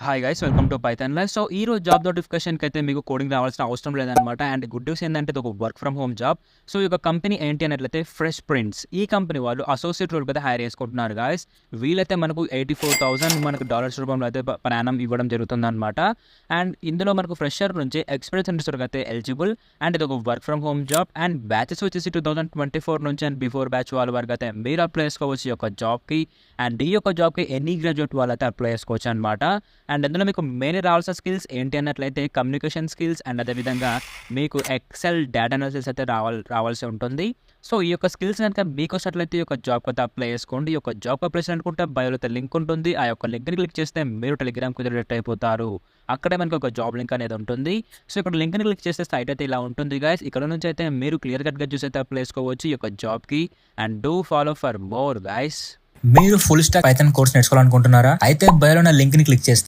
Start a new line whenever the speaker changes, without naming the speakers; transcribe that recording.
Hi guys, welcome to Python live. So ఈ రోజు job నోటిఫికేషన్కి అయితే మీకు కోడింగ్ రావాల్సిన అవసరం లేదనమాట. అండ్ గుడ్ న్యూస్ ఏంటంటే ఇది ఒక work from home job. So ఈ యొక్క కంపెనీ ఏంటి అన్నట్లయితే ఫ్రెష్ ప్రింట్స్. ఈ కంపెనీ వాళ్ళు అసోసియేట్ రోల్ అయితే హైర్ చేసుకుంటున్నారు గాయస్. వీళ్ళైతే మనకు 84,000 మనకు డాలర్స్ రూపంలో అయితే ప్రయాణం ఇవ్వడం జరుగుతుంది అనమాట. అండ్ ఇందులో మనకు ఫ్రెషర్ నుంచి ఎక్స్పీరియన్స్ ఇండస్ట్రీ అయితే ఎలిజిబుల్. అండ్ ఇది ఒక work from home job. And batches వచ్చేసి 2024 నుంచి అండ్ బిఫోర్ బ్యాచ్ వాళ్ళ వరకు అయితే మీరు అప్లై చేసుకోవచ్చు ఈ యొక్క జాబ్కి. అండ్ ఈ యొక్క జాబ్కి ఎనీ గ్రాడ్యుయేట్ వాళ్ళు అయితే అప్లై చేసుకోవచ్చు అనమాట. అండ్ అందులో మీకు మెయిన్ రావాల్సిన స్కిల్స్ ఏంటి అన్నట్లయితే కమ్యూనికేషన్ స్కిల్స్ అండ్ అదేవిధంగా మీకు ఎక్సెల్ డేటా అనాలిసిస్ అయితే రావాల్సి ఉంటుంది. సో ఈ యొక్క స్కిల్స్ కనుక మీకు వచ్చినట్లయితే ఈ యొక్క జాబ్ అయితే అప్లై చేసుకోండి. ఈ యొక్క జాబ్ అప్లై చేయాలనుకుంటే బయోలో అయితే లింక్ ఉంటుంది. ఆ యొక్క లింక్ని క్లిక్ చేస్తే మీరు టెలిగ్రామ్కి రిలేట్ అయిపోతారు. అక్కడే మనకు ఒక జాబ్ లింక్ అనేది ఉంటుంది. సో ఇక్కడ లింక్ని క్లిక్ చేస్తే సైట్ అయితే ఇలా ఉంటుంది గైస్. ఇక్కడ నుంచి అయితే మీరు క్లియర్ కట్గా చూసి అయితే అప్లై చేసుకోవచ్చు ఈ యొక్క జాబ్కి. And do follow for more guys.
మీరు ఫుల్ స్టాక్ పైథాన్ కోర్స్ నేర్చుకోవాలనుకుంటున్నారా? అయితే బయోలో ఉన్న లింక్ ని క్లిక్ చేస్తే